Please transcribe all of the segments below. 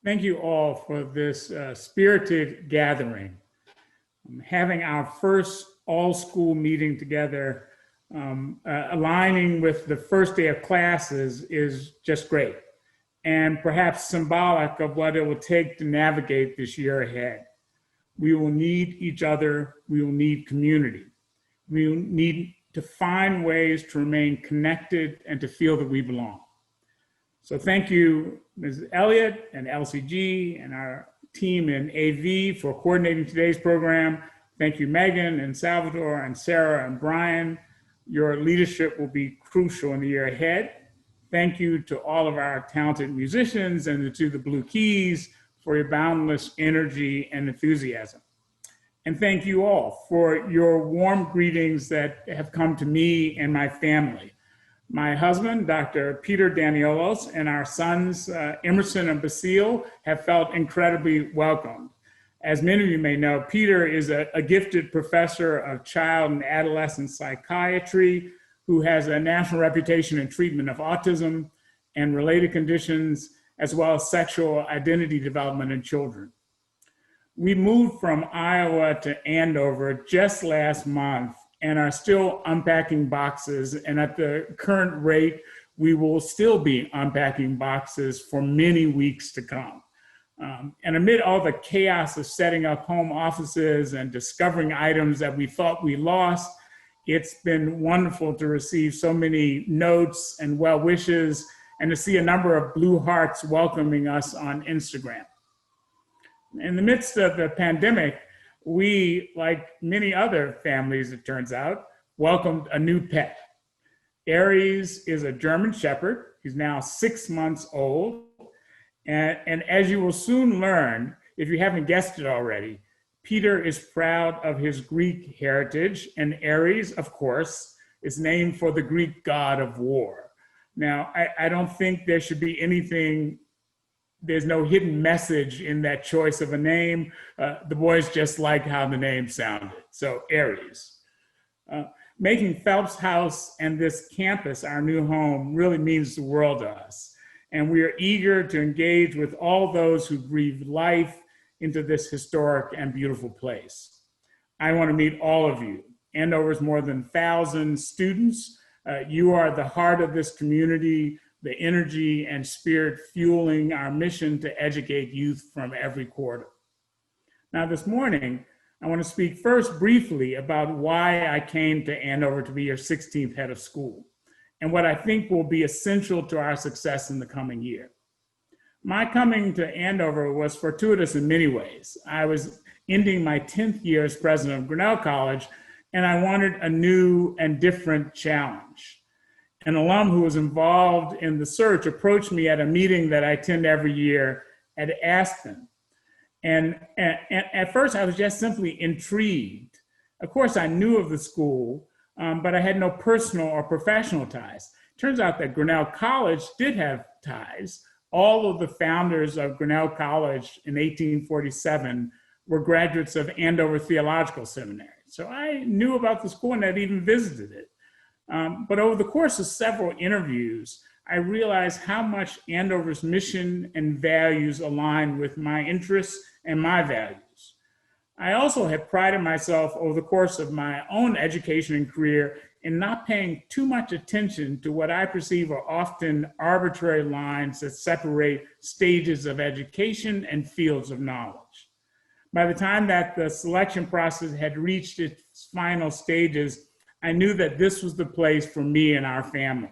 Thank you all for this spirited gathering. Having our first all-school meeting together, aligning with the first day of classes is just great, and perhaps symbolic of what it will take to navigate this year ahead. We will need each other. We will need community. We will need to find ways to remain connected and to feel that we belong. So thank you, Ms. Elliott and LCG and our team in AV for coordinating today's program. Thank you, Megan and Salvatore and Sarah and Brian. Your leadership will be crucial in the year ahead. Thank you to all of our talented musicians and to the Blue Keys for your boundless energy and enthusiasm. And thank you all for your warm greetings that have come to me and my family. My husband, Dr. Peter Daniolos, and our sons, Emerson and Basile, have felt incredibly welcomed. As many of you may know, Peter is a gifted professor of child and adolescent psychiatry who has a national reputation in treatment of autism and related conditions, as well as sexual identity development in children. We moved from Iowa to Andover just last month and are still unpacking boxes. And at the current rate, we will still be unpacking boxes for many weeks to come. And amid all the chaos of setting up home offices and discovering items that we thought we lost, it's been wonderful to receive so many notes and well wishes and to see a number of blue hearts welcoming us on Instagram. In the midst of the pandemic, we, like many other families, it turns out, welcomed a new pet. Aries is a German Shepherd. He's now 6 months old. And as you will soon learn, if you haven't guessed it already, Peter is proud of his Greek heritage, and Aries, of course, is named for the Greek god of war. Now, I don't think there should be anything. There's no hidden message in that choice of a name. The boys just like how the name sounded. So Aries. Making Phelps House and this campus our new home really means the world to us. And we are eager to engage with all those who breathe life into this historic and beautiful place. I want to meet all of you. Andover's more than 1,000 students. You are the heart of this community, the energy and spirit fueling our mission to educate youth from every quarter. Now this morning, I want to speak first briefly about why I came to Andover to be your 16th head of school and what I think will be essential to our success in the coming year. My coming to Andover was fortuitous in many ways. I was ending my 10th year as president of Grinnell College, and I wanted a new and different challenge. An alum who was involved in the search approached me at a meeting that I attend every year at Aspen. And at first I was just simply intrigued. Of course, I knew of the school, but I had no personal or professional ties. Turns out that Grinnell College did have ties. All of the founders of Grinnell College in 1847 were graduates of Andover Theological Seminary. So I knew about the school and had even visited it. But over the course of several interviews, I realized how much Andover's mission and values align with my interests and my values. I also have prided myself over the course of my own education and career in not paying too much attention to what I perceive are often arbitrary lines that separate stages of education and fields of knowledge. By the time that the selection process had reached its final stages, I knew that this was the place for me and our family.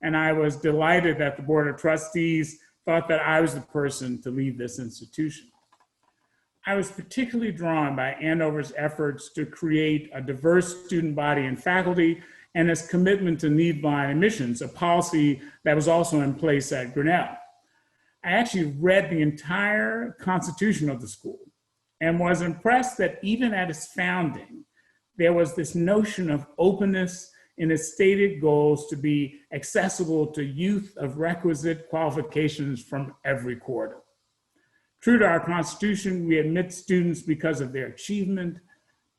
And I was delighted that the Board of Trustees thought that I was the person to lead this institution. I was particularly drawn by Andover's efforts to create a diverse student body and faculty and its commitment to need-blind admissions, a policy that was also in place at Grinnell. I actually read the entire constitution of the school and was impressed that even at its founding, there was this notion of openness in its stated goals to be accessible to youth of requisite qualifications from every quarter. True to our Constitution, we admit students because of their achievement,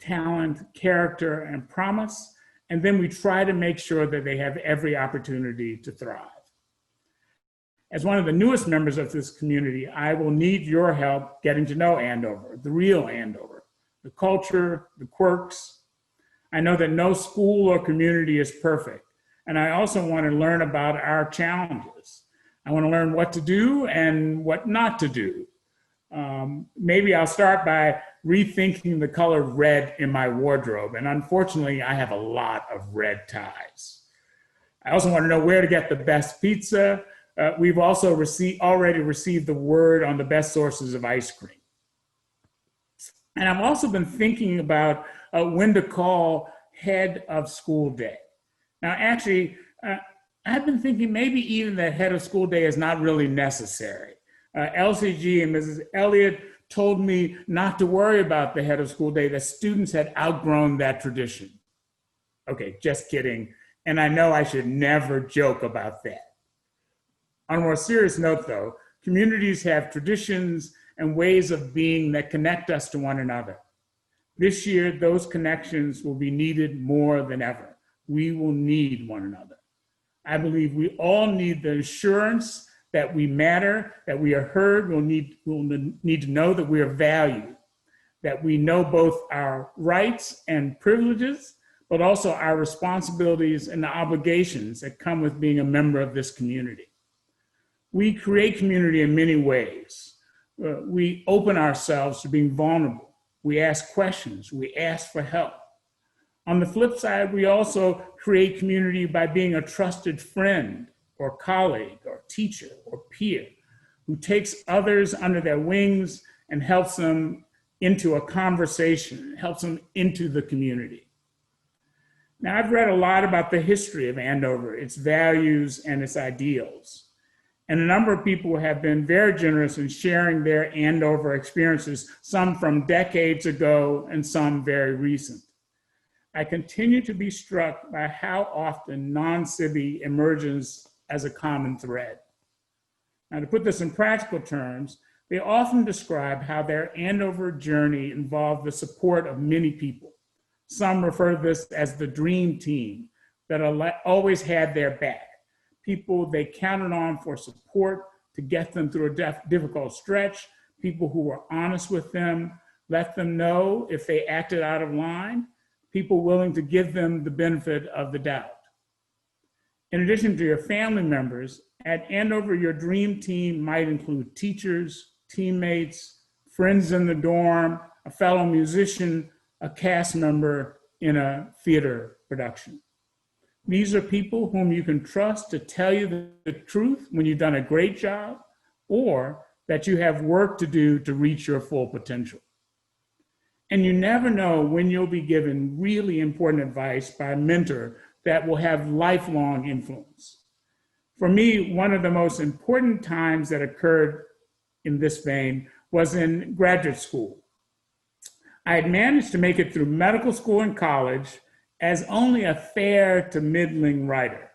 talent, character, and promise, and then we try to make sure that they have every opportunity to thrive. As one of the newest members of this community, I will need your help getting to know Andover, the real Andover, the culture, the quirks. I know that no school or community is perfect, and I also want to learn about our challenges. I want to learn what to do and what not to do. Maybe I'll start by rethinking the color red in my wardrobe, and unfortunately, I have a lot of red ties. I also want to know where to get the best pizza. We've also already received the word on the best sources of ice cream. And I've also been thinking about when to call head of school day. Now, actually, I've been thinking maybe even that head of school day is not really necessary. LCG and Mrs. Elliott told me not to worry about the head of school day, that students had outgrown that tradition. Okay, just kidding. And I know I should never joke about that. On a more serious note, though, communities have traditions and ways of being that connect us to one another. This year, those connections will be needed more than ever. We will need one another. I believe we all need the assurance that we matter, that we are heard. We'll need to know that we are valued, that we know both our rights and privileges, but also our responsibilities and the obligations that come with being a member of this community. We create community in many ways. We open ourselves to being vulnerable. We ask questions. We ask for help. On the flip side, we also create community by being a trusted friend or colleague or teacher or peer who takes others under their wings and helps them into a conversation, helps them into the community. Now, I've read a lot about the history of Andover, its values and its ideals. And a number of people have been very generous in sharing their Andover experiences, some from decades ago and some very recent. I continue to be struck by how often non-civi emerges as a common thread. Now, to put this in practical terms, they often describe how their Andover journey involved the support of many people. Some refer to this as the dream team that always had their back. People they counted on for support to get them through a difficult stretch, people who were honest with them, let them know if they acted out of line, people willing to give them the benefit of the doubt. In addition to your family members, at Andover, your dream team might include teachers, teammates, friends in the dorm, a fellow musician, a cast member in a theater production. These are people whom you can trust to tell you the truth when you've done a great job or that you have work to do to reach your full potential. And you never know when you'll be given really important advice by a mentor that will have lifelong influence. For me, one of the most important times that occurred in this vein was in graduate school. I had managed to make it through medical school and college as only a fair to middling writer.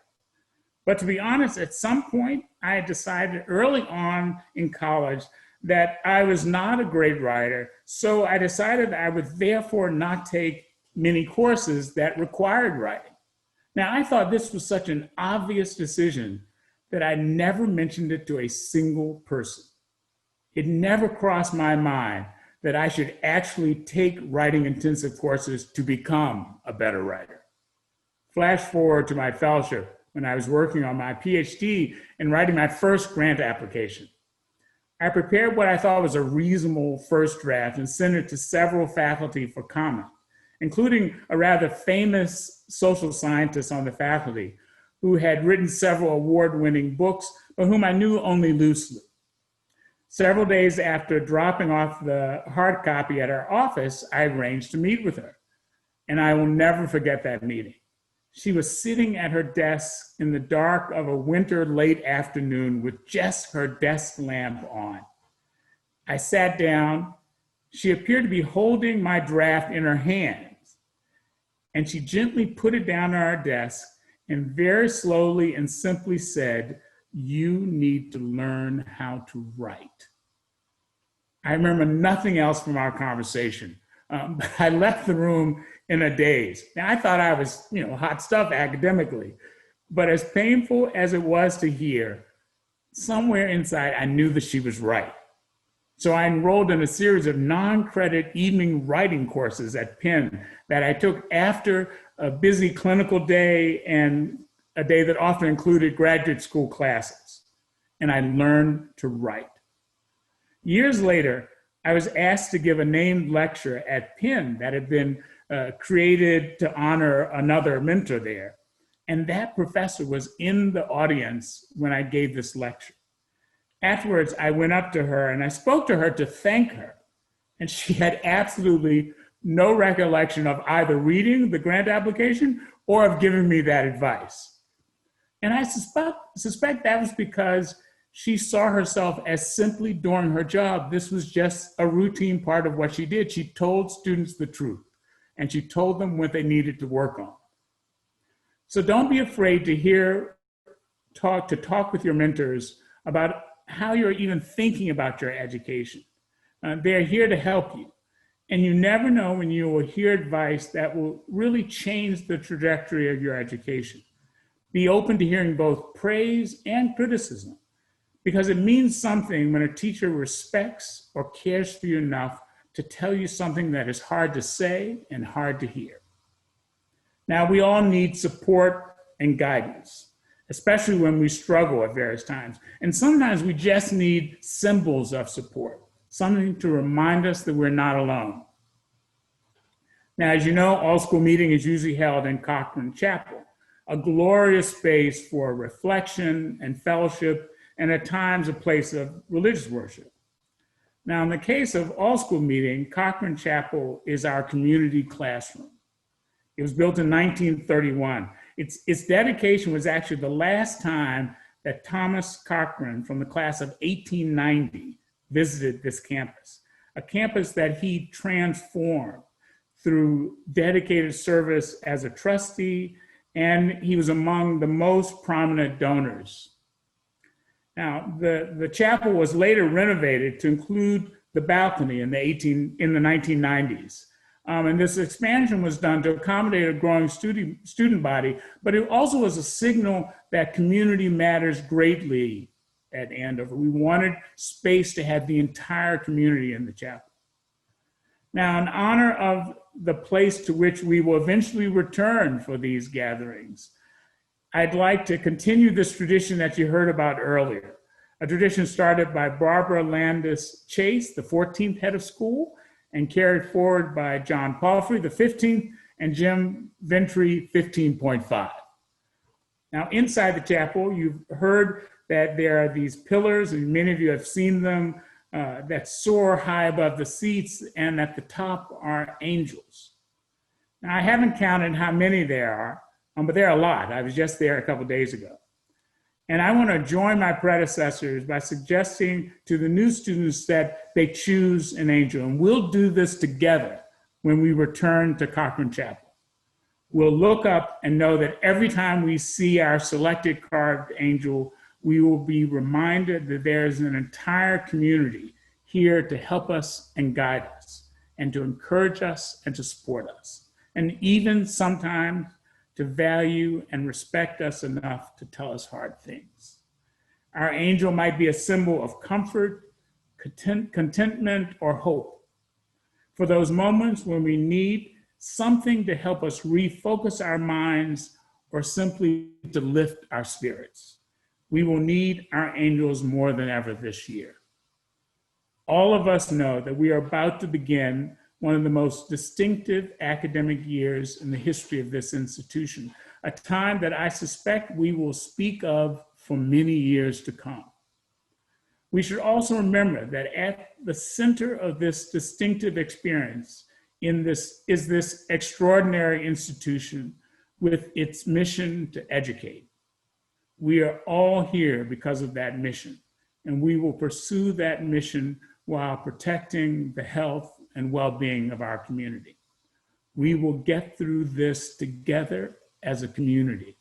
But to be honest, at some point, I had decided early on in college that I was not a great writer, so I decided I would therefore not take many courses that required writing. Now, I thought this was such an obvious decision that I never mentioned it to a single person. It never crossed my mind that I should actually take writing intensive courses to become a better writer. Flash forward to my fellowship when I was working on my PhD and writing my first grant application. I prepared what I thought was a reasonable first draft and sent it to several faculty for comment, including a rather famous social scientist on the faculty who had written several award-winning books, but whom I knew only loosely. Several days after dropping off the hard copy at her office, I arranged to meet with her. And I will never forget that meeting. She was sitting at her desk in the dark of a winter late afternoon with just her desk lamp on. I sat down. She appeared to be holding my draft in her hands. And she gently put it down on our desk and very slowly and simply said, "You need to learn how to write." I remember nothing else from our conversation. But I left the room in a daze. Now, I thought I was, hot stuff academically, but as painful as it was to hear, somewhere inside, I knew that she was right. So I enrolled in a series of non-credit evening writing courses at Penn that I took after a busy clinical day and a day that often included graduate school classes. And I learned to write. Years later, I was asked to give a named lecture at Penn that had been created to honor another mentor there. And that professor was in the audience when I gave this lecture. Afterwards, I went up to her and I spoke to her to thank her. And she had absolutely no recollection of either reading the grant application or of giving me that advice. And I suspect that was because she saw herself as simply doing her job. This was just a routine part of what she did. She told students the truth, and she told them what they needed to work on. So don't be afraid to talk with your mentors about how you're even thinking about your education. They're here to help you. And you never know when you will hear advice that will really change the trajectory of your education. Be open to hearing both praise and criticism, because it means something when a teacher respects or cares for you enough to tell you something that is hard to say and hard to hear. Now, we all need support and guidance, especially when we struggle at various times. And sometimes we just need symbols of support, something to remind us that we're not alone. Now, as you know, All School Meeting is usually held in Cochran Chapel, a glorious space for reflection and fellowship, and at times a place of religious worship. Now, in the case of All School Meeting, Cochran Chapel is our community classroom. It was built in 1931. Its dedication was actually the last time that Thomas Cochran from the class of 1890 visited this campus, a campus that he transformed through dedicated service as a trustee, and he was among the most prominent donors. Now, the chapel was later renovated to include the balcony in the 1990s. And this expansion was done to accommodate a growing student body, but it also was a signal that community matters greatly at Andover. We wanted space to have the entire community in the chapel. Now, in honor of the place to which we will eventually return for these gatherings, I'd like to continue this tradition that you heard about earlier, a tradition started by Barbara Landis Chase, the 14th head of school, and carried forward by John Palfrey, the 15th, and Jim Ventry, 15.5. Now, inside the chapel, you've heard that there are these pillars, and many of you have seen them, that soar high above the seats, and at the top are angels. Now, I haven't counted how many there are, but there are a lot. I was just there a couple days ago. And I want to join my predecessors by suggesting to the new students that they choose an angel. And we'll do this together when we return to Cochran Chapel. We'll look up and know that every time we see our selected carved angel, we will be reminded that there's an entire community here to help us and guide us, and to encourage us and to support us, and even sometimes to value and respect us enough to tell us hard things. Our angel might be a symbol of comfort, contentment, or hope. For those moments when we need something to help us refocus our minds or simply to lift our spirits, we will need our angels more than ever this year. All of us know that we are about to begin one of the most distinctive academic years in the history of this institution, a time that I suspect we will speak of for many years to come. We should also remember that at the center of this distinctive experience is this extraordinary institution with its mission to educate. We are all here because of that mission, and we will pursue that mission while protecting the health and well-being of our community. We will get through this together as a community.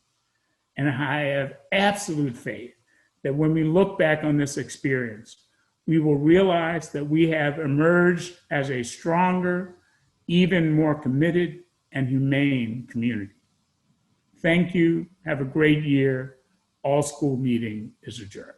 And I have absolute faith that when we look back on this experience, we will realize that we have emerged as a stronger, even more committed and humane community. Thank you. Have a great year. All School Meeting is adjourned.